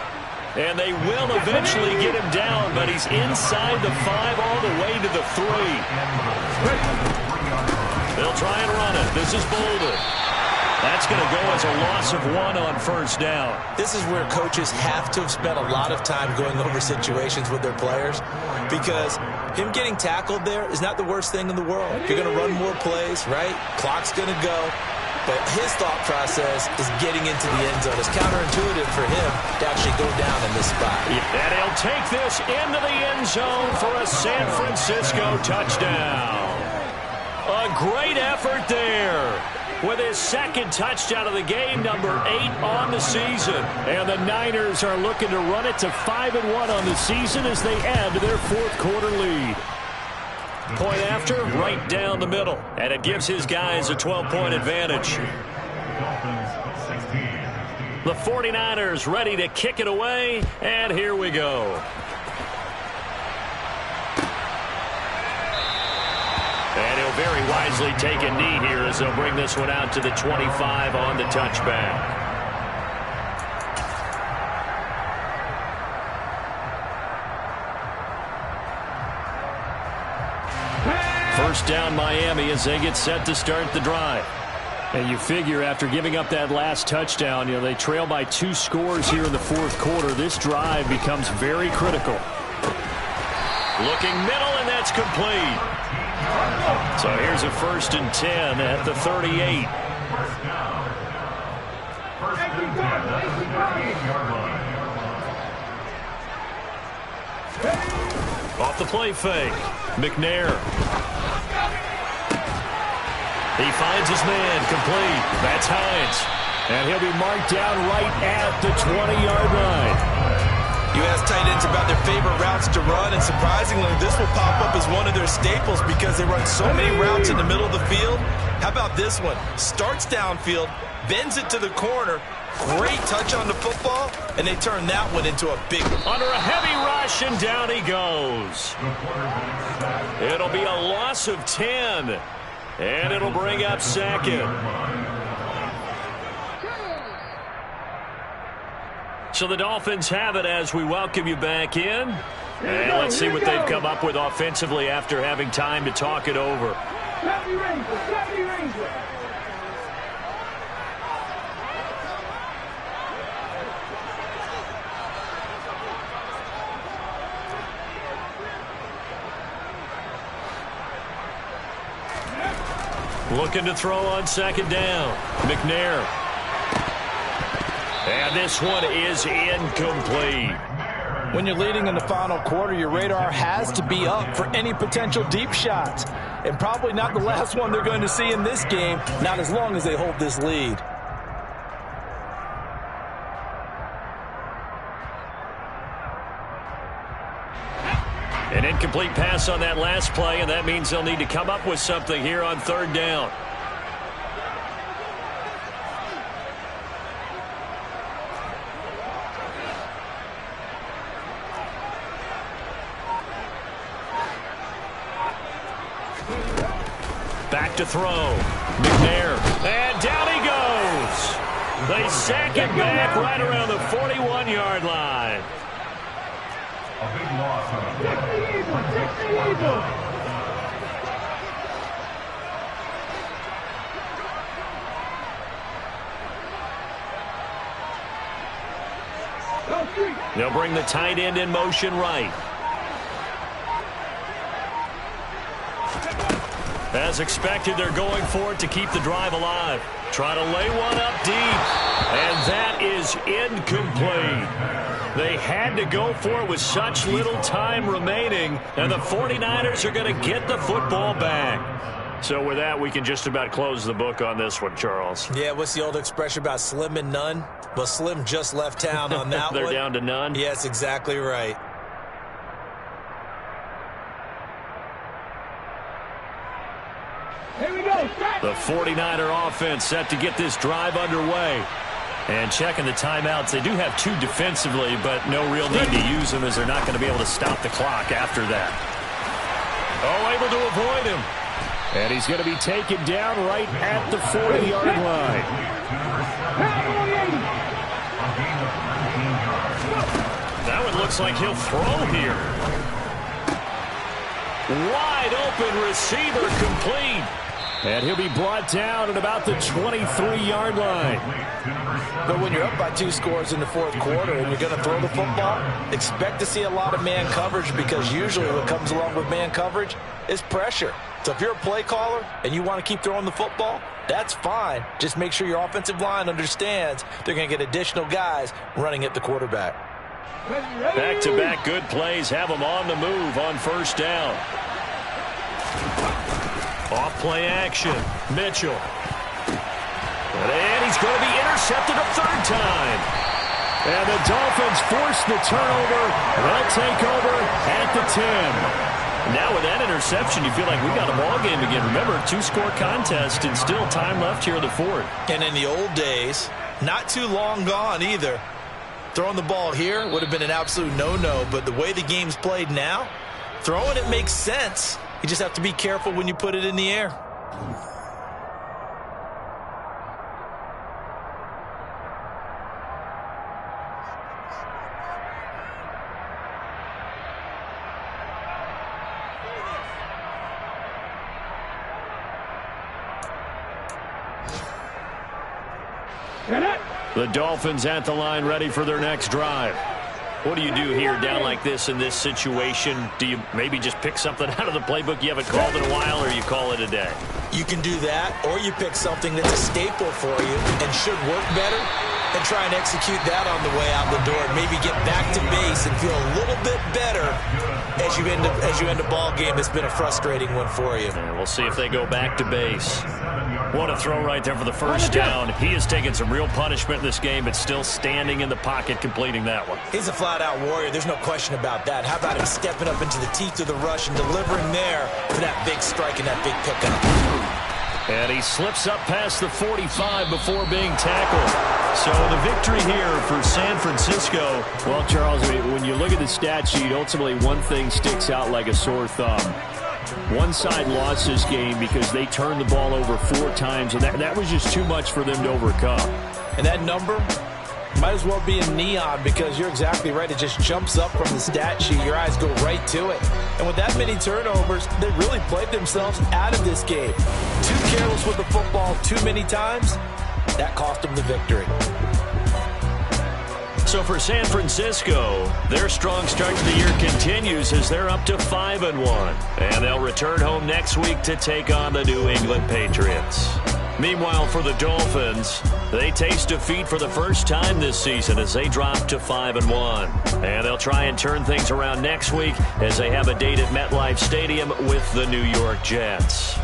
And they will eventually get him down, but he's inside the 5 all the way to the 3. They'll try and run it. This is Bolden. That's going to go as a loss of 1 on 1st down. This is where coaches have to have spent a lot of time going over situations with their players, because him getting tackled there is not the worst thing in the world. You're going to run more plays, right? Clock's going to go. But his thought process is getting into the end zone. It's counterintuitive for him to actually go down in this spot. And he'll take this into the end zone for a San Francisco touchdown. A great effort there with his 2nd touchdown of the game, number 8 on the season. And the Niners are looking to run it to 5-1 on the season as they add to their 4th quarter lead. Point after, right down the middle. And it gives his guys a 12-point advantage. The 49ers ready to kick it away, and here we go. And he'll very wisely take a knee here as they'll bring this one out to the 25 on the touchback. First down Miami as they get set to start the drive. And you figure after giving up that last touchdown, they trail by 2 scores here in the fourth quarter. This drive becomes very critical. Looking middle, and that's complete. So here's a 1st and 10 at the 38. Off the play fake. McNair. He finds his man, complete. That's Hines. And he'll be marked down right at the 20-yard line. You ask tight ends about their favorite routes to run, and surprisingly, this will pop up as one of their staples because they run so many routes in the middle of the field. How about this one? Starts downfield, bends it to the corner, great touch on the football, and they turn that one into a big one. Under a heavy rush, and down he goes. It'll be a loss of 10, and it'll bring up 2nd. So the Dolphins have it as we welcome you back in. And let's see what they've come up with offensively after having time to talk it over. Looking to throw on 2nd down. McNair. And this one is incomplete. When you're leading in the final quarter, your radar has to be up for any potential deep shots. And probably not the last one they're going to see in this game, not as long as they hold this lead. An incomplete pass on that last play, and that means they'll need to come up with something here on 3rd down. Back to throw. McNair. And down he goes. They sack it back right around the 41-yard line. A big loss on They'll bring the tight end in motion right. As expected, they're going for it to keep the drive alive. Try to lay one up deep. And that is incomplete. They had to go for it with such little time remaining. And the 49ers are going to get the football back. So with that, we can just about close the book on this one, Charles. Yeah, what's the old expression about slim and none? Well, Slim just left town on that They're one. down to none? Yes, exactly right. Here we go. The 49er offense set to get this drive underway. And checking the timeouts, they do have 2 defensively, but no real need to use them as they're not going to be able to stop the clock after that. Oh, able to avoid him. And he's going to be taken down right at the 40-yard line. That one looks like he'll throw here. Wide open receiver complete. And he'll be brought down at about the 23-yard line. But when you're up by 2 scores in the fourth quarter and you're going to throw the football, expect to see a lot of man coverage because usually what comes along with man coverage is pressure. So if you're a play caller and you want to keep throwing the football, that's fine. Just make sure your offensive line understands they're going to get additional guys running at the quarterback. Back-to-back good plays have them on the move on 1st down. Off play action. Mitchell. And he's going to be intercepted a 3rd time. And the Dolphins force the turnover. They'll take over at the 10. Now with that interception, you feel like we got a ball game again. Remember, 2-score contest and still time left here in the 4th. And in the old days, not too long gone either, throwing the ball here would have been an absolute no-no. But the way the game's played now, throwing it makes sense. You just have to be careful when you put it in the air. And that. The Dolphins at the line ready for their next drive. What do you do here down like this in this situation? Do you maybe just pick something out of the playbook you haven't called in a while, or you call it a day? You can do that, or you pick something that's a staple for you and should work better and try and execute that on the way out the door and maybe get back to base and feel a little bit better as you end a ball game that's been a frustrating one for you. And we'll see if they go back to base. What a throw right there for the first down. He has taken some real punishment in this game, but still standing in the pocket completing that one. He's a flat-out warrior. There's no question about that. How about him stepping up into the teeth of the rush and delivering there for that big strike and that big pickup. And he slips up past the 45 before being tackled. So the victory here for San Francisco. Well, Charles, when you look at the stat sheet, ultimately one thing sticks out like a sore thumb. One side lost this game because they turned the ball over 4 times, and that was just too much for them to overcome. And that number might as well be in neon, because you're exactly right. It just jumps up from the stat sheet. Your eyes go right to it. And with that many turnovers, they really played themselves out of this game. Too careless with the football too many times. That cost them the victory. So for San Francisco, their strong start to the year continues as they're up to 5-1. And they'll return home next week to take on the New England Patriots. Meanwhile, for the Dolphins, they taste defeat for the first time this season as they drop to 5-1. And they'll try and turn things around next week as they have a date at MetLife Stadium with the New York Jets.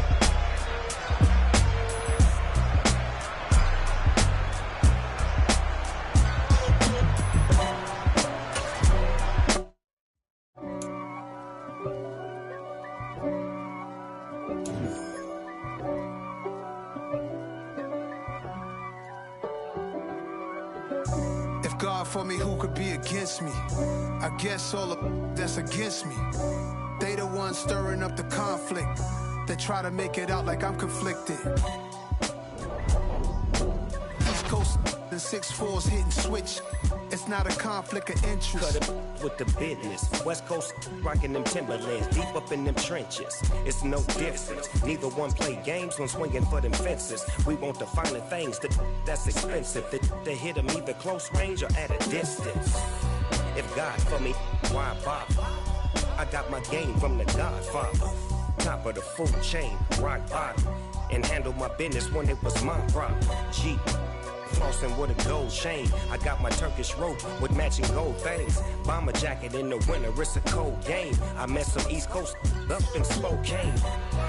God for me, who could be against me? I guess all of that's against me. They the ones stirring up the conflict. They try to make it out like I'm conflicted. East Coast and 6'4's hitting switch. It's not a conflict of interest. Cut it with the business. West Coast rocking them Timberlands, deep up in them trenches. It's no difference. Neither one play games when swinging for them fences. We want the finer things that's expensive. The hit them either close range or at a distance. If God for me, why bother? I got my game from the Godfather. Top of the food chain, rock bottom. And handle my business when it was my problem. G. Flossing with a gold chain. I got my Turkish rope with matching gold things. Bomber jacket in the winter, it's a cold game. I met some East Coast up in Spokane.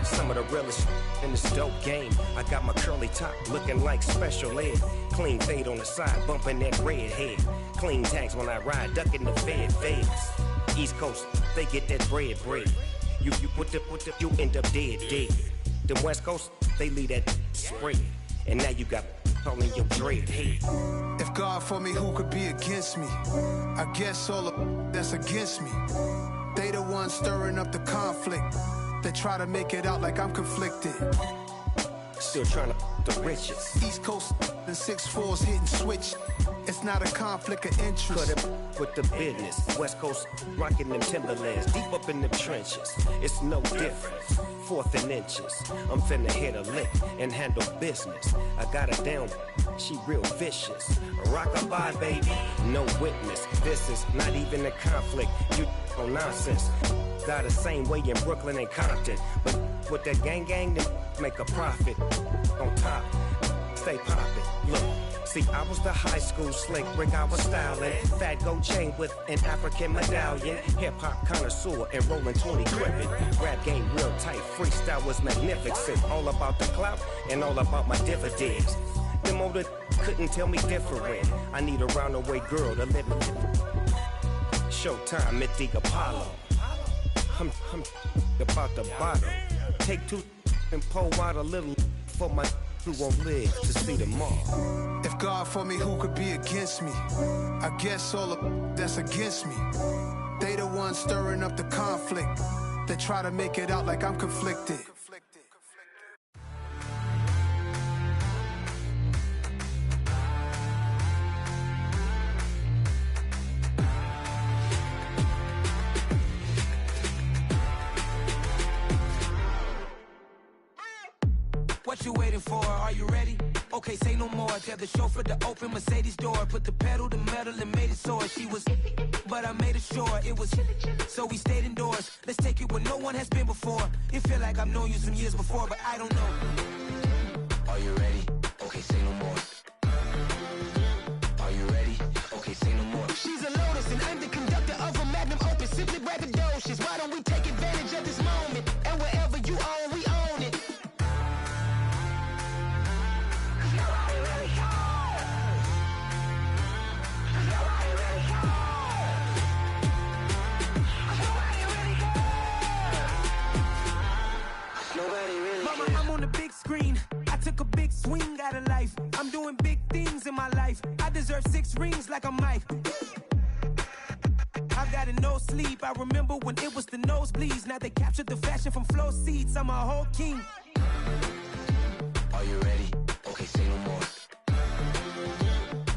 Some of the realest in this dope game. I got my curly top looking like special ed. Clean fade on the side, bumping that red head. Clean tags when I ride, ducking the feds. East Coast, they get that bread. You you end up dead. The West Coast, they leave that spray. And now you got calling your dread head. If God for me, who could be against me? I guess all of that's against me. They the ones stirring up the conflict. They try to make it out like I'm conflicted. Still trying to the riches. East Coast and 6'4's hitting switch. It's not a conflict of interest. Cut it with the business. West Coast rocking them Timberlands, deep up in them trenches. It's no difference. 4th and inches. I'm finna hit a lick and handle business. I got her down, she real vicious. Rock-a-bye, baby, no witness. This is not even a conflict. You on nonsense. Got the same way in Brooklyn and Compton. But with that gang, then make a profit. On top, stay poppin'. Look. See, I was the high school slick Rick, I was styling. Fat gold chain with an African medallion. Hip-hop connoisseur and rolling 20 gripping. Rap game real tight, freestyle was magnificent. All about the clout and all about my dividends. Them older couldn't tell me different. I need a roundaway girl to live in. Showtime at the Apollo. I'm about the bottom. Take 2 and pull out a little for my who won't live to see tomorrow. If God for me, who could be against me? I guess all of that's against me. They the ones stirring up the conflict. They try to make it out like I'm conflicted. What you waiting for? Are you ready? Okay, say no more. Tell the chauffeur to open Mercedes door. Put the pedal to metal and made it soar. She was, but I made it sure it was. So we stayed indoors. Let's take it where no one has been before. It feel like I've known you some years before, but I don't know. Are you ready? Okay, say no more. Are you ready? Okay, say no more. She's a Lotus and I'm the conductor of a Magnum Opus. Simply braggadocious. Why don't we take advantage of this moment? And wherever you own, we own it. Mama, I'm on the big screen. I took a big swing out of life. I'm doing big things in my life. I deserve 6 rings like I'm Mike. I've got no sleep. I remember when it was the nosebleeds. Now they captured the fashion from flow seats. I'm a whole king. Are you ready? Okay, say no more.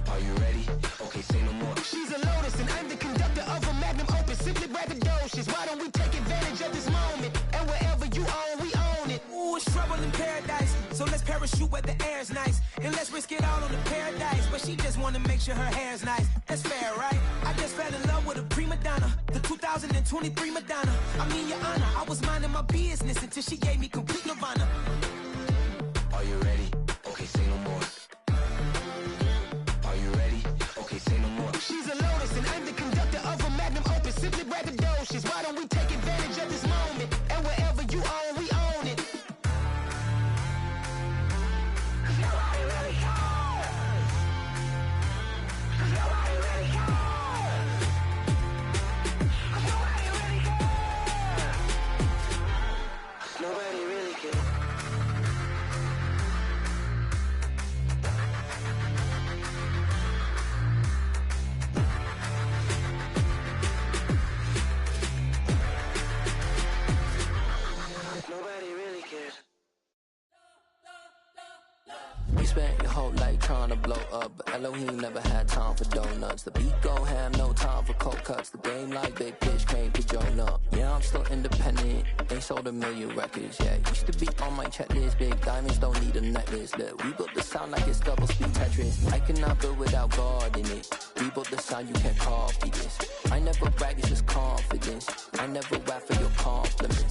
Are you ready? Okay, say no more. She's a Lotus and I'm the conductor of a Magnum Opus. Simply braggadocious. Why don't we take advantage of this moment? And wherever you own, we own it. Ooh, it's trouble in paradise. So let's parachute where the air's nice. And let's risk it all on the paradise. But she just wanna make sure her hair's nice. That's fair, right? I just fell in love with a prima donna. The 2023 Madonna. I mean, your honor, I was minding my business until she gave me complete nirvana. Are you ready? Okay, say no more. Are you ready? Okay, say no more. She's a Lotus and I'm the conductor of a Magnum Opus. Simply braggadocious. Why don't we take advantage of this moment? And wherever you own, we own it. Nobody really cares. Nobody really cares. Nobody really cares. Nobody really cares. Nobody really cares. We spent your whole life trying to blow up, but Elohim never had time for donuts. The beat go ham, no time for cold cuts. The game like big pitch came to Jonah. Yeah, I'm still independent. They sold 1 million records. Yeah, used to be on my checklist. Big diamonds don't need a necklace. Look, we built the sound like it's double speed Tetris. I cannot build without God in it. We built the sound, you can't copy this. I never brag, it's just confidence. I never rap for your compliments.